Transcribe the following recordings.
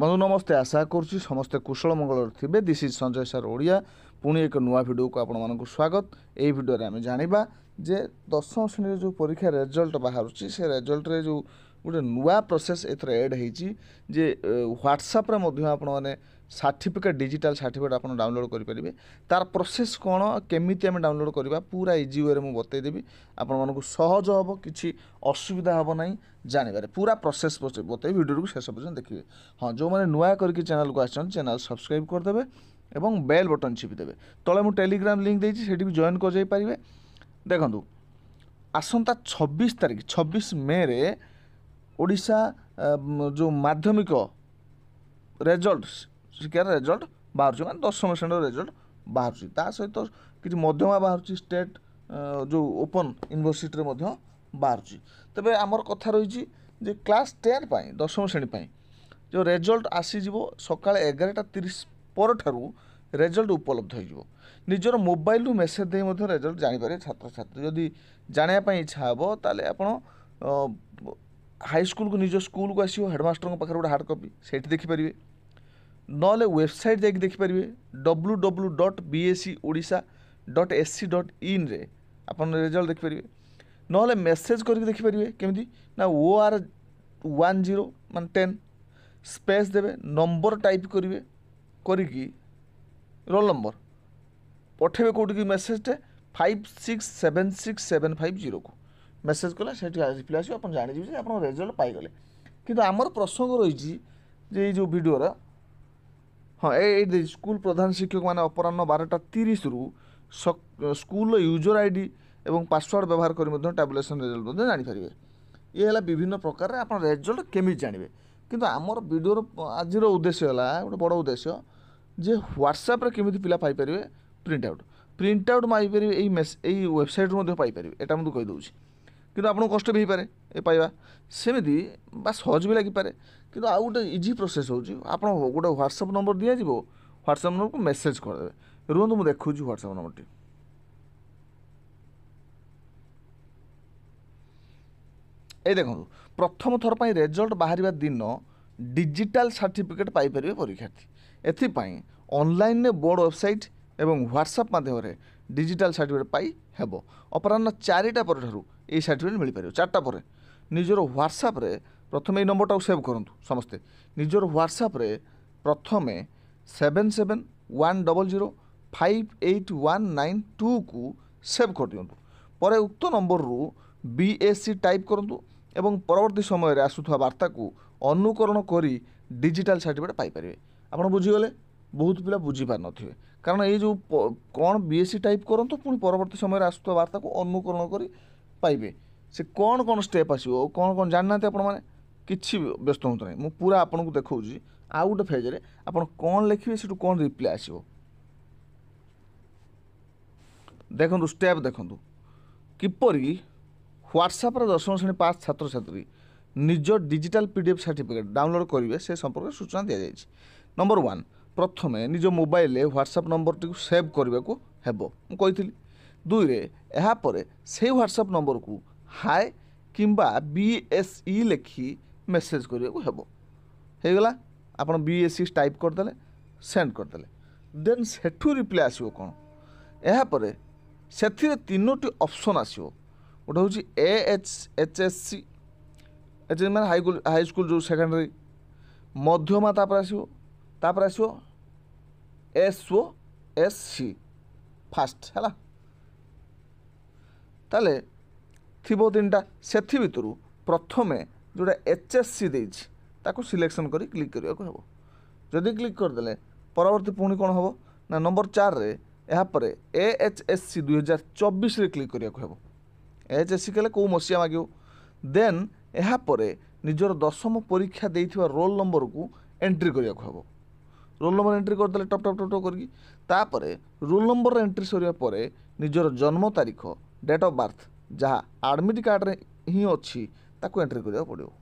बंधु नमस्ते आशा करुँच समस्ते कुशल मंगल थे। This is Sanjay sir Odia पुणी एक नुआ भिडियो को आपण मानक स्वागत। यही भिडियो आम जाना जे दशम श्रेणी जो परीक्षा रिजल्ट बाहर से रिजल्ट रे जो गोटे नुआ प्रोसेस एथर एड होती जे व्हाट्सएप आपण मैंने सर्टिफिकेट डिजिटल सर्टिफिकेट आप डाउनलोड करेंगे। तार प्रोसेस कौन केमी आम डाउनलोड करवा पूरा इजी वे में बतईदेवी आपण को सहज हम कि असुविधा हम ना जानवर पूरा प्रोसेस बतई वीडियो को शेष पर्यटन देखिए। हाँ जो मैंने नुआ करके चैनल को आसान चैनल सब्सक्राइब करदे एवं बेल बटन चिपिदेवे। तले मुझे टेलीग्राम लिंक देती से भी जॉइन कर पारे। देखु आसंता 26 तारीख 26 मे रे ओडिशा जो माध्यमिक रेजल्ट शिक्षार रेजल्ट बाहर मैंने दशम श्रेणी रेजल्ट बाहर सहित किसी मध्यमा बाहर स्टेट जो ओपन यूनिवर्सिटी बाहर। तेरे आमर कथा रही क्लास 10 दशम श्रेणी जो रेजल्ट आसीज सका 11:30 पर ठारू रेजल्ट उपलब्ध हो निजर मोबाइल मेसेज दे रेजल्ट जापर छात्र छात्री जदि जानापी इच्छा हे ताले आपण हाईस्कल को निज स्कूल को आसो हेडमास्टर पाखे गोटे हार्ड कपी से देखिपारे ना वेबसाइट जाकि देखिपारे www.bscodisha.ac.in रे आपन रिजल्ट देखिपारे ना मेसेज करके देखिपारे केमती ना OR10 मान 10 स्पेस देवे नंबर टाइप करेंगे करी रोल नंबर पठेबे कौट की मेसेज 567675 को मेसेज कला से रिप्लाई आस जानीजे आप रेजल्ट पाईगले। किंतु आमर प्रसंग रही जो वीडियोर हाँ ये स्कूल प्रधान शिक्षक मैंने अपराह 12:30 रु स्कूल यूजर आईडी एवं पासवर्ड व्यवहार कर टैबुलेशन रेजल्ट जानीपारे। ये है विभिन्न प्रकार आप रेजल्ट केमी जानवे। किंतु आमर वीडियोर आज उद्देश्य है गोटे बड़ उद्देश्य जे व्हाट्सएप रे केमी पिला पाइपर प्रिंट आउट मारिपारे यही वेबसाइट पाइपर यहाँ मुझे कहीदे कि आपको कष्ट भी पारे ये पाइबा सेमती बा सहज भी लगिपारे। कि आउ गोटे इजी प्रोसेस होची आप गोटे व्हाट्सएप नंबर दि जाव व्हाट्सएप नंबर को मेसेज करदे रुहतु मुझे देखूँ व्हाट्सएप नंबर टी ये देखो प्रथम थर पर रेजल्ट बाहर दिन डिजिटल सर्टिफिकेट पाइपर परीक्षार्थी एथिपाई ऑनलाइन ने बोर्ड वेबसाइट एवं व्हाट्सएप माध्यम डिजिटल सर्टिफिकेट पाई हेबो। अपराह्न 4टा पर ठारू ये सर्टिफिकेट मिल पार 4टा पर निजर व्हाट्सएप रे प्रथम ये नंबर टाक सेव करूँ समस्ते निजर व्हाट्सएप रे प्रथम 7710058192 को सेव कर दिंतु पर उक्त नंबर रु BSc टाइप करूँ एवं परवर्ती समय आसुवा वार्ता को अनुकरण करी डिजिटल सर्टिफिकेट पाइपर। आप बुझीगले बहुत पिला बुझीपार नथिबे कारण ये जो कौन BSc टाइप करंतु पुणी परवर्ती समय आसुवा वार्ता को अनुकरण करी पाइबे से कौन कौन स्टेप आसो कौन कौन जानना आपण मैंने किसी व्यस्त हूँ ना मुझे पूरा आपन को देखा आउ गोटे फेज्रे आप कौन लिखे से कौन रिप्लाई आसो देखु स्टेप देखु किपरि व्हाट्सएप दशम श्रेणी पास छात्र छात्री निज डिजिटल PDF सर्टिफिकेट डाउनलोड करेंगे से संपर्क सूचना दी जाए। नंबर 1 प्रथम निज mobile WhatsApp number T save करने को हेबो मुझे 2 यापर से व्हाट्सएप नंबर को हाय किंबा BSE लिखि मेसेज करने को हेबो गला आप BSE टाइप करदे सेंड करदे देन सेठू रिप्लाई आसो कौन यापर से 3टी ऑप्शन आसो गोटे हूँ AHSC मैंने हाई स्कूल जो सेकेंडरी मध्यमा आसो SOSC फास्ट है ताले थीबो 3टा से भितर प्रथम जोटा HSC देछि ताको सिलेक्शन करी क्लिक करने को हेबो। जदि क्लिक करदे परवर्ती पुणी कौन हम ना नंबर 4 रे यापर AHSC 2024 रे क्लिक करने को हेबो। AHSC कले कौ मसीहा मागियो देन यापर निजर दशम परीक्षा देइथिबा रोल नंबर को एंट्री करने को हेबो। रोल नंबर एंट्री करदे टप टप टप करके तापर रोल नंबर एंट्री सरिया परे निजर जन्म तारीख डेट ऑफ बर्थ जहाँ एडमिट कार्ड रे ही अच्छी ताको एंट्री करने पड़ो।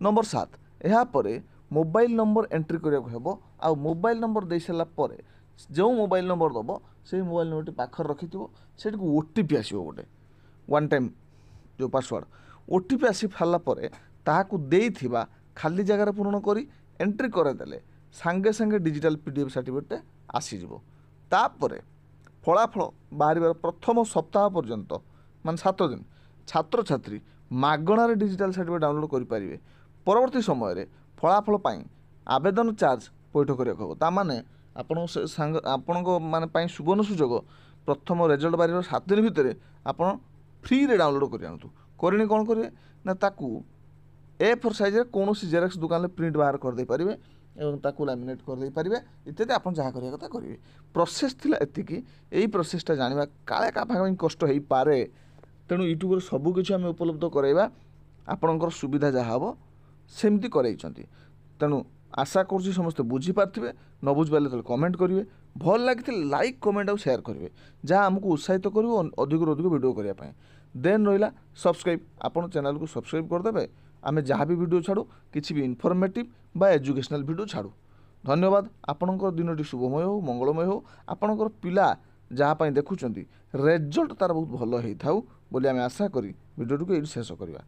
नंबर 7 यापर मोबाइल नंबर एंट्री करने को हेबो। आ मोबाइल नंबर दे सारा पर जो मोबाइल नंबर दब से मोबाइल नंबर पाखर रखि से OTP आसो गोटे 1 टाइम जो पासवर्ड OTP आसी सारा पर ताहाकू देइथिबा ଖାଲି ଜାଗାରେ ପୂରଣ କରି ଏଣ୍ଟ୍ରି କରିଦେଲେ ସାଙ୍ଗେ ସାଙ୍ଗେ ଡିଜିଟାଲ PDF ସାର୍ଟିଫିକେଟ୍ ଆସିଯିବ। ତାପରେ ଫଳାଫଳ ବାହାରିବାର ପ୍ରଥମ ସପ୍ତାହ ପର୍ଯ୍ୟନ୍ତ ମାନେ 7 ଦିନ ଛାତ୍ରଛାତ୍ରୀ ମାଗଣାରେ ଡିଜିଟାଲ ସାର୍ଟିଫିକେଟ୍ ଡାଉନଲୋଡ଼ କରିପାରିବେ। ପରବର୍ତ୍ତୀ ସମୟରେ ଫଳାଫଳ ପାଇଁ ଆବେଦନ ଚାର୍ଜ ପୈଠ କରିବାକୁ ହେବ। ତାମାନେ ଆପଣଙ୍କ ମାନେ ପାଇଁ ସୁବର୍ଣ୍ଣ ସୁଯୋଗ, ପ୍ରଥମ ରେଜଲ୍ଟ ବାହାରିବାର 7 ଦିନ ଭିତରେ ଆପଣ ଫ୍ରିରେ ଡାଉନଲୋଡ଼ କରି ଆଣନ୍ତୁ। କରିନି କ'ଣ କରିବେ ନା ତାକୁ A4 ସାଇଜ୍ରେ କୌଣସି ଜେରକ୍ସ ଦୋକାନରେ ପ୍ରିଣ୍ଟ ବାହାର କରିଦେଇପାରିବେ ଏବଂ ତାକୁ ଲାମିନେଟ୍ କରିଦେଇପାରିବେ ଇତ୍ୟାଦି। ଆପଣ ଯାହା କରିବା କଥା କରିବେ। ପ୍ରୋସେସ୍ ଥିଲା ଏତିକି। ଏଇ ପ୍ରୋସେସଟା ଜାଣିବା କାଳେ କାହା ପାଇଁ କଷ୍ଟ ହେଇପାରେ, ତେଣୁ ୟୁଟ୍ୟୁବରେ ସବୁକିଛି ଆମେ ଉପଲବ୍ଧ କରାଇବା। ଆପଣଙ୍କର ସୁବିଧା ଯାହା ହେବ ସେମିତି କରାଇଛନ୍ତି। ତେଣୁ ଆଶା କରୁଛି ସମସ୍ତେ ବୁଝିପାରିଥିବେ। ନ ବୁଝିପାରିଲେ ତାହେଲେ କମେଣ୍ଟ କରିବେ। ଭଲ ଲାଗିଥିଲେ ଲାଇକ୍ କମେଣ୍ଟ ଆଉ ସେୟାର କରିବେ, ଯାହା ଆମକୁ ଉତ୍ସାହିତ କରିବ ଅଧିକରୁ ଅଧିକ ଭିଡ଼ିଓ କରିବା ପାଇଁ। ଦେନ୍ ରହିଲା ସବସ୍କ୍ରାଇବ୍। ଆପଣ ଚ୍ୟାନେଲକୁ ସବସ୍କ୍ରାଇବ୍ କରିଦେବେ। ଆମେ ଯାହା ବି ଭିଡ଼ିଓ ଛାଡ଼ୁ କିଛି ବି ଇନଫର୍ମେଟିଭ୍ ବା ଏଜୁକେସନାଲ୍ ଭିଡ଼ିଓ ଛାଡ଼ୁ। ଧନ୍ୟବାଦ। ଆପଣଙ୍କର ଦିନଟି ଶୁଭମୟ ହେଉ, ମଙ୍ଗଳମୟ ହେଉ। ଆପଣଙ୍କର ପିଲା ଯାହା ପାଇଁ ଦେଖୁଛନ୍ତି ରେଜଲ୍ଟ ତା'ର ବହୁତ ଭଲ ହେଇଥାଉ ବୋଲି ଆମେ ଆଶା କରି ଭିଡ଼ିଓଟିକୁ ଏଇଠି ଶେଷ କରିବା।